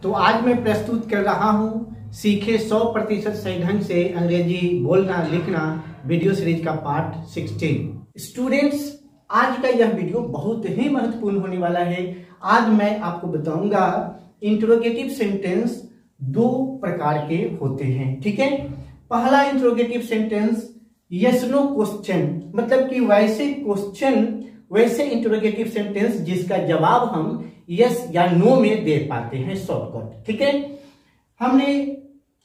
तो आज मैं प्रस्तुत कर रहा हूँ सीखे 100% सही ढंग से अंग्रेजी बोलना लिखना वीडियो सीरीज का पार्ट 16। स्टूडेंट्स, आज का यह वीडियो बहुत ही महत्वपूर्ण होने वाला है। आज मैं आपको बताऊंगा इंट्रोगेटिव सेंटेंस दो प्रकार के होते हैं। ठीक है, पहला interrogative sentence yes no question, मतलब कि वैसे क्वेश्चन वैसे इंट्रोगेटिव सेंटेंस जिसका जवाब हम यस या नो में दे पाते हैं शॉर्टकट। ठीक है, हमने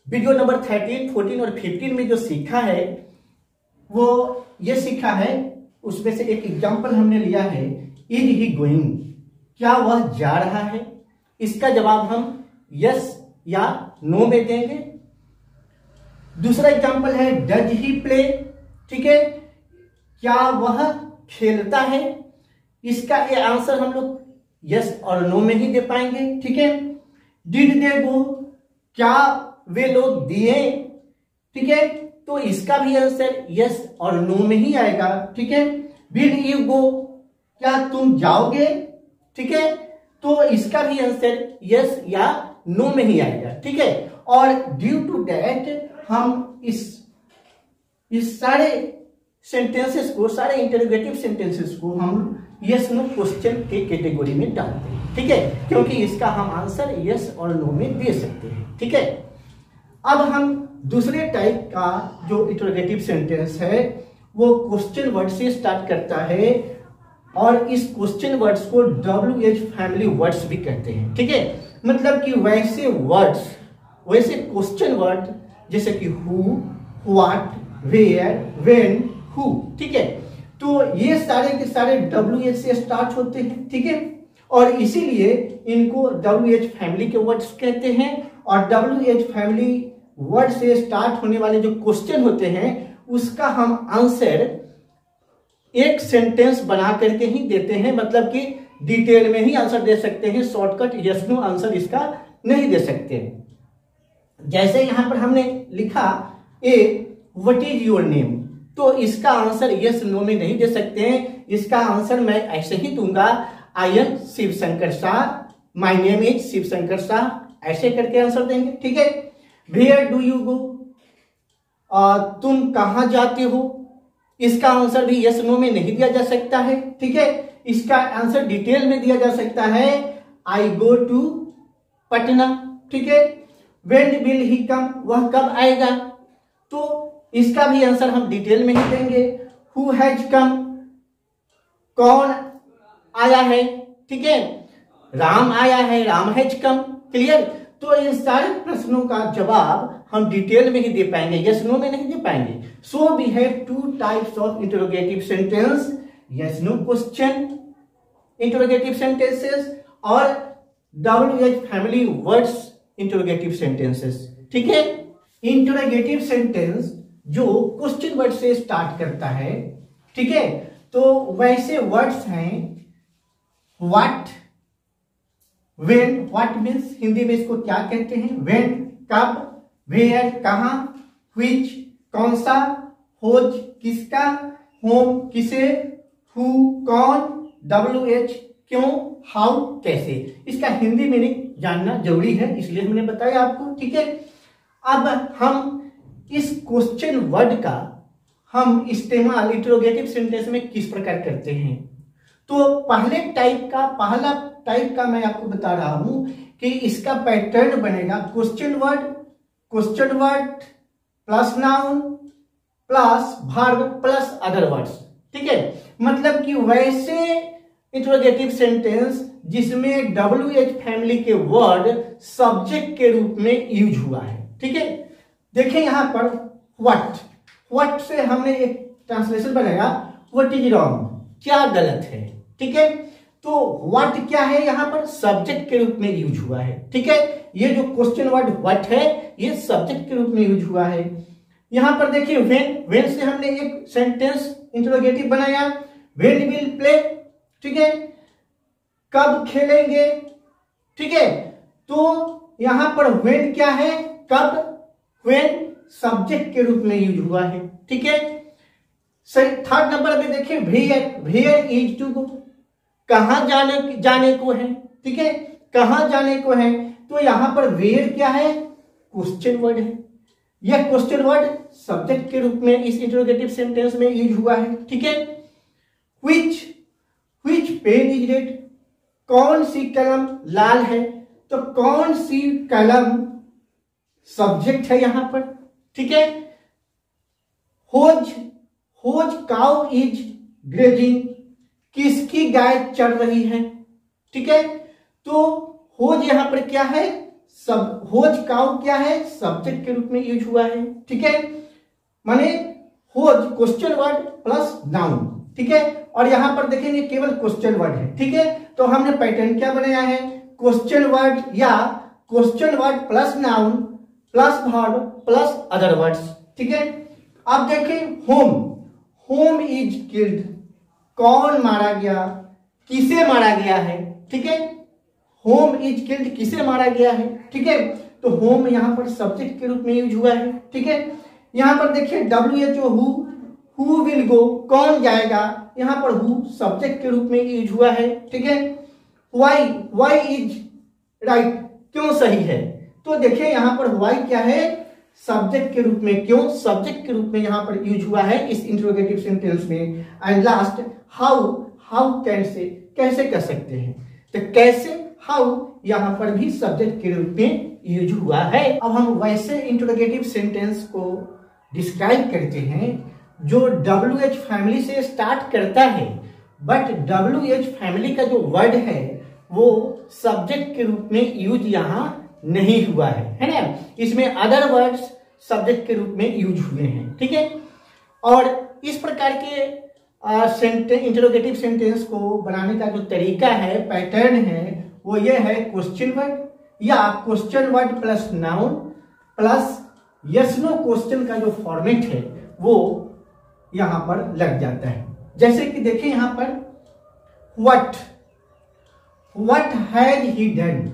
वीडियो नंबर 13, 14 और 15 में जो सीखा है वो ये सीखा है, उसमें से एक एग्जांपल हमने लिया है इज ही गोइंग, क्या वह जा रहा है। इसका जवाब हम यस या नो में देंगे। दूसरा एग्जांपल है डज ही प्ले, ठीक है, क्या वह खेलता है। इसका ये आंसर हम लोग यस और नो में ही दे पाएंगे। ठीक है, डिड दे गो, क्या वे लोग दिए, ठीक है, तो इसका भी आंसर यस और नो में ही आएगा। ठीक है, विल यू गो, क्या तुम जाओगे, ठीक है, तो इसका भी आंसर यस या नो में ही आएगा। ठीक है, और ड्यू टू दैट हम इस सारे सेंटेंसेस को, सारे इंटरोगेटिव सेंटेंसेस को हम यस नो क्वेश्चन के कैटेगरी में डालते हैं। ठीक है, क्योंकि इसका हम आंसर यस और नो में दे सकते हैं। ठीक है, अब हम दूसरे टाइप का जो इंटरोगेटिव सेंटेंस है वो क्वेश्चन वर्ड से स्टार्ट करता है और इस क्वेश्चन वर्ड्स को WH फैमिली वर्ड्स भी कहते हैं। ठीक है, मतलब कि वैसे वर्ड्स, वैसे क्वेश्चन वर्ड जैसे कि who, what, where, when, who, ठीक है, तो ये सारे के सारे WH से स्टार्ट होते हैं। ठीक है, और इसीलिए इनको WH फैमिली के वर्ड्स कहते हैं। और WH फैमिली वर्ड से स्टार्ट होने वाले जो क्वेश्चन होते हैं उसका हम आंसर एक सेंटेंस बना करके ही देते हैं, मतलब कि डिटेल में ही आंसर दे सकते हैं, शॉर्टकट यस नो आंसर इसका नहीं दे सकते। जैसे यहां पर हमने लिखा ए व्हाट इज योर नेम, तो इसका आंसर यस नो में नहीं दे सकते हैं। इसका आंसर मैं ऐसे ही दूंगा, I am Shiv Shankar Shah, my name is Shiv Shankar Shah, ऐसे करके आंसर देंगे। ठीक है, वेयर डू यू गो, तुम कहां जाते हो, इसका आंसर भी यस नो में नहीं दिया जा सकता है। ठीक है, इसका आंसर डिटेल में दिया जा सकता है, आई गो टू पटना। ठीक है, व्हेन विल ही कम, वह कब आएगा, तो इसका भी आंसर हम डिटेल में ही देंगे। हु हैज कम, कौन आया है, ठीक है, राम आया है, राम हैज कम। क्लियर, तो इन सारे प्रश्नों का जवाब हम डिटेल में ही दे पाएंगे, यस नो में नहीं दे पाएंगे। So we have two types of interrogative sentence, yes no question interrogative sentences और WH family words interrogative sentences. ठीक है, इंटरोगेटिव सेंटेंस जो क्वेश्चन वर्ड से स्टार्ट करता है, ठीक है, तो वैसे वर्ड्स हैं what, when, what means Hindi में इसको क्या कहते हैं, व्हेन कब, वेयर कहां, व्हिच कौन सा, होज किसका, होम किसे, हु कौन, WH क्यों, हाउ कैसे। इसका हिंदी मीनिंग जानना जरूरी है, इसलिए हमने बताया आपको। ठीक है, अब हम इस क्वेश्चन वर्ड का हम इस्तेमाल इंटरोगेटिव सेंटेंस में किस प्रकार करते हैं, तो पहला टाइप का मैं आपको बता रहा हूं कि इसका पैटर्न बनेगा question word plus noun plus verb plus other words. ठीक है, मतलब कि वैसे इंटरोगेटिव सेंटेंस जिसमें WH फैमिली के वर्ड सब्जेक्ट के रूप में यूज हुआ है। ठीक है, देखें यहां पर व्हाट से हमने एक ट्रांसलेशन बनाया, व्हाट इज रॉन्ग, क्या गलत है। ठीक है, तो व्हाट क्या है, यहां पर सब्जेक्ट के रूप में यूज हुआ है। ठीक है, ये जो क्वेश्चन वर्ड व्हाट है ये सब्जेक्ट के रूप में यूज हुआ है। यहां पर देखिए व्हेन से हमने एक सेंटेंस इंटरोगेटिव बनाया, व्हेन विल प्ले, ठीक है, कब खेलेंगे। ठीक है, तो यहां पर व्हेन क्या है, कब, व्हेन सब्जेक्ट के रूप में यूज हुआ है। ठीक है, सही। थर्ड नंबर पे देखिए वेयर इज टू गो, कहां जाने को है। ठीक है, कहां जाने को है, तो यहां पर वेयर क्या है, क्वेश्चन वर्ड है। यह क्वेश्चन वर्ड सब्जेक्ट के रूप में इस इंटरोगेटिव सेंटेंस में यूज हुआ है, ठीक है। व्हिच पेन इज रेड, कौन सी कलम लाल है, तो कौन सी कलम सब्जेक्ट है यहां पर, ठीक है। होज काउ इज ग्रेजिंग, किसकी गाय चढ़ रही है, ठीक है। तो होज यहां पर क्या है, सब होज काउ क्या है, सब्जेक्ट के रूप में यूज हुआ है, ठीक है। माने होज क्वेश्चन वर्ड प्लस नाउन, ठीक है। और यहां पर देखेंगे केवल क्वेश्चन वर्ड है, ठीक है। तो हमने पैटर्न क्या बनाया है, क्वेश्चन वर्ड या question word plus noun plus verb plus other words, ठीक है। अब देखें होम इज किल्ड, कौन मारा गया, किसे मारा गया है, ठीक है। होम इज किल्ड, किसे मारा गया है, ठीक है। तो होम यहां पर सब्जेक्ट के रूप में यूज हुआ है, ठीक है। यहां पर देखिए WHO हु विल गो, कौन जाएगा, यहां पर हु सब्जेक्ट के रूप में यूज हुआ है, ठीक है। वाई इज राइट, क्यों सही है, तो देखिए यहां पर वाई क्या है, सब्जेक्ट के रूप में, क्यों सब्जेक्ट के रूप में यहां पर यूज हुआ है इस इंटरोगेटिव सेंटेंस में। And last how can say, कैसे कर सकते हैं, तो कैसे हाउ यहां पर भी सब्जेक्ट के रूप में यूज हुआ है। अब हम वैसे इंटरोगेटिव सेंटेंस को डिस्क्राइब करते हैं जो WH फैमिली से स्टार्ट करता है, बट WH फैमिली का जो वर्ड है वो सब्जेक्ट के रूप में यूज यहां नहीं हुआ है ना। इसमें अदर वर्ड्स सब्जेक्ट के रूप में यूज हुए हैं, ठीक है। और इस प्रकार के इंटरोगेटिव सेंटेंस को बनाने का जो तरीका है, पैटर्न है, वो ये है क्वेश्चन वर्ड या question word plus noun plus yes no question का जो फॉर्मेट है वो यहां पर लग जाता है। जैसे कि देखें यहां पर व्हाट हैज ही डन,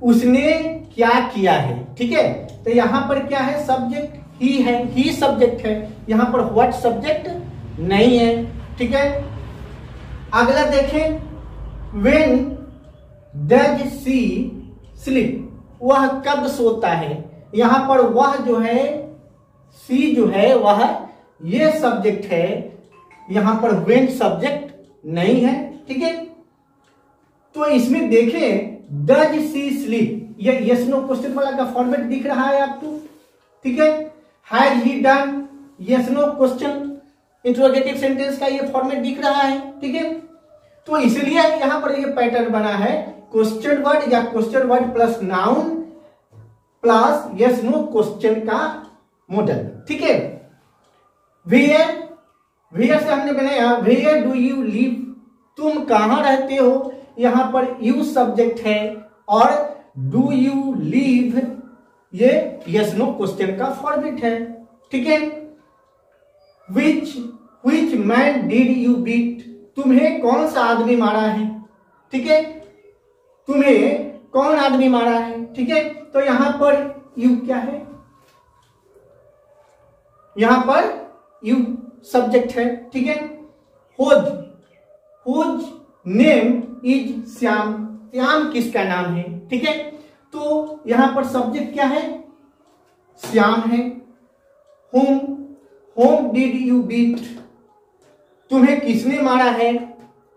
उसने क्या किया है, ठीक है। तो यहां पर क्या है, सब्जेक्ट ही है, ही सब्जेक्ट है, यहां पर व्हाट सब्जेक्ट नहीं है, ठीक है। अगला देखें व्हेन डज सी स्लीप, वह कब सोता है, यहां पर वह जो है, सी जो है वह ये सब्जेक्ट है, यहां पर व्हेन सब्जेक्ट नहीं है, ठीक है। तो इसमें देखें डज सी स्लीप, ये यस नो क्वेश्चन वाला का फॉर्मेट दिख रहा है आपको, ठीक है। Has he done, yes no question interrogative sentence का ये फॉर्मेट दिख रहा है, ठीक है। तो इसलिए यहां पर ये पैटर्न बना है क्वेश्चन वर्ड या question word plus noun plus yes no question का मॉडल, ठीक है। वेयर से हमने बनाया वेयर डू यू लिव, तुम कहां रहते हो, यहां पर यू सब्जेक्ट है और डू यू लिव ये यस नो क्वेश्चन का फॉर्मेट है, ठीक है। विच मैन डिड यू बीट, तुम्हें कौन सा आदमी मारा है, ठीक है। तुम्हें कौन आदमी मारा है, ठीक है। तो यहां पर यू क्या है, यहां पर यू सब्जेक्ट है, ठीक है। Whose name is Shyam, Shyam किसका नाम है, ठीक है। तो यहां पर सब्जेक्ट क्या है, श्याम है। होम डिड यू बीट, तुम्हें किसने मारा है,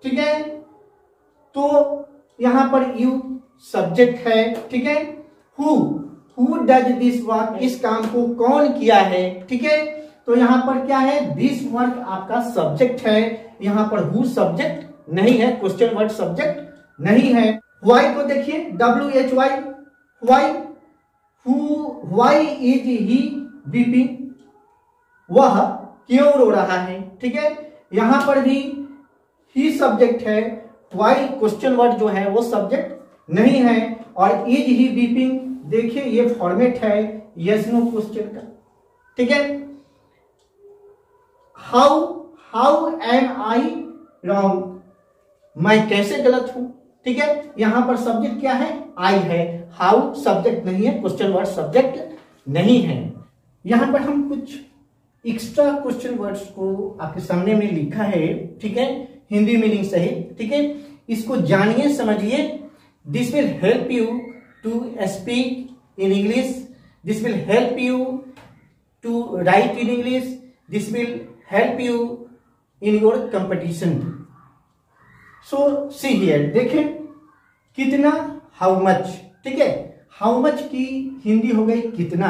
ठीक है। तो यहां पर यू सब्जेक्ट है, ठीक है। हु डज दिस वर्क, इस काम को कौन किया है, ठीक है। तो यहां पर क्या है, दिस वर्क आपका सब्जेक्ट है, यहां पर हु सब्जेक्ट नहीं है, क्वेश्चन वर्ड सब्जेक्ट नहीं है। वाई को देखिए WHY, why is he weeping, वह क्यों रो रहा है, ठीक है। यहां पर भी ही सब्जेक्ट है, वाई क्वेश्चन वर्ड जो है वो सब्जेक्ट नहीं है, और इज ही वीपिंग देखिए ये फॉर्मेट है यस नो क्वेश्चन का, ठीक है। हाउ एम आई रॉन्ग, मैं कैसे गलत हूं, ठीक है। यहां पर सब्जेक्ट क्या है, आई है, हाउ सब्जेक्ट नहीं है, क्वेश्चन वर्ड सब्जेक्ट नहीं है। यहां पर हम कुछ एक्स्ट्रा क्वेश्चन वर्ड्स को आपके सामने में लिखा है, ठीक है, हिंदी मीनिंग सहित, ठीक है। इसको जानिए, समझिए, this will help you to speak in English. This will help you to write in English. This will help you in your competition. So see here, देखें कितना, हाउ मच, ठीक है। हाउ मच की हिंदी हो गई कितना।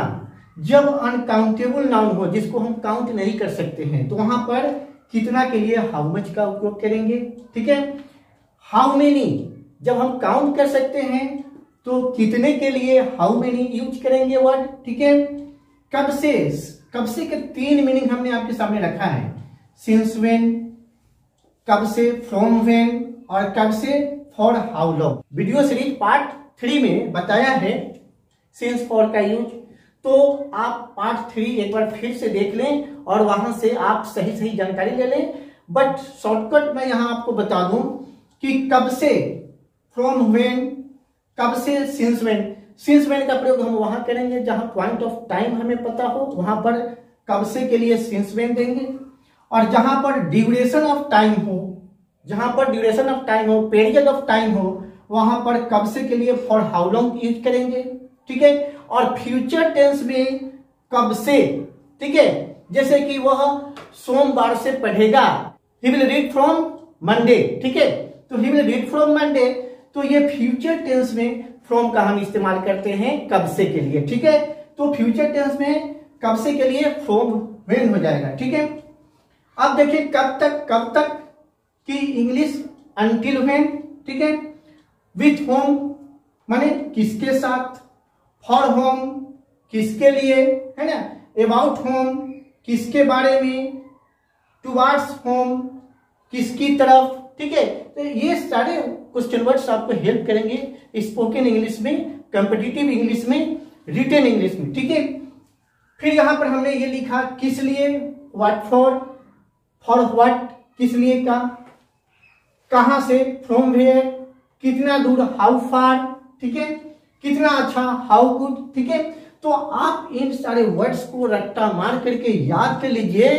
जब अनकाउंटेबल नाउन हो, जिसको हम काउंट नहीं कर सकते हैं, तो वहां पर कितना के लिए हाउ मच का उपयोग करेंगे, ठीक है। हाउ मेनी जब हम काउंट कर सकते हैं तो कितने के लिए हाउ मेनी यूज करेंगे वर्ड, ठीक है। कब से, कब से के 3 मीनिंग हमने आपके सामने रखा है। सिंस व्हेन, कब से, फ्रॉम व्हेन, और कब से, for how long. Video series part 3 में बताया है सिंस फॉर का यूज, तो आप पार्ट 3 एक बार फिर से देख लें और वहां से आप सही सही जानकारी ले लें। बट शॉर्टकट मैं यहां आपको बता दूं कि कब से, फ्रॉम व्हेन, कब से, सिंस व्हेन। सिंस व्हेन का प्रयोग हम वहां करेंगे जहां पॉइंट ऑफ टाइम हमें पता हो, वहां पर कब से के लिए सिंस व्हेन देंगे। और जहां पर ड्यूरेशन ऑफ टाइम हो, जहां पर ड्यूरेशन ऑफ टाइम हो, पीरियड ऑफ टाइम हो, वहां पर कब से के लिए फॉर हाउ लॉन्ग यूज करेंगे, ठीक है। और फ्यूचर टेंस में कब से, ठीक है। जैसे कि वह सोमवार से पढ़ेगा, he will read from Monday, ठीक है। तो he will read from Monday, तो ये फ्यूचर टेंस में फ्रॉम का हम इस्तेमाल करते हैं कब से के लिए, ठीक है। तो फ्यूचर टेंस में कब से के लिए फ्रॉम व्हेन हो जाएगा, ठीक है। अब देखिए कब तक, कब तक की इंग्लिश अंटिल व्हेन, ठीक है। विथ होम माने किसके साथ, फॉर होम किसके लिए, है ना, अबाउट होम किसके बारे में, टुवार्ड्स होम किसकी तरफ, ठीक है। तो ये सारे क्वेश्चन वर्ड्स आपको हेल्प करेंगे स्पोकन इंग्लिश में, कॉम्पिटिटिव इंग्लिश में, रिटन इंग्लिश में, ठीक है। फिर यहां पर हमने ये लिखा किस लिए, व्हाट फॉर व्हाट किस लिए का, कहां से, फ्रॉम वेयर, कितना दूर, हाउ फार, ठीक है, कितना अच्छा, हाउ गुड, ठीक है। तो आप इन सारे वर्ड्स को रट्टा मार करके याद कर लीजिए,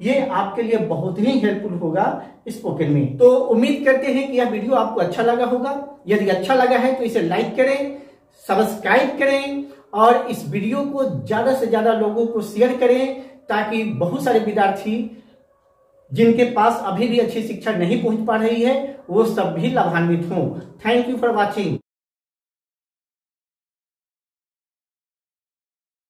ये आपके लिए बहुत ही हेल्पफुल होगा स्पोकन में। तो उम्मीद करते हैं कि यह वीडियो आपको अच्छा लगा होगा। यदि अच्छा लगा है तो इसे लाइक करें, सब्सक्राइब करें और इस वीडियो को ज्यादा से ज्यादा लोगों को शेयर करें, ताकि बहुत सारे विद्यार्थी जिनके पास अभी भी अच्छी शिक्षा नहीं पहुंच पा रही है, वो सब भी लाभान्वित हों। Thank you for watching.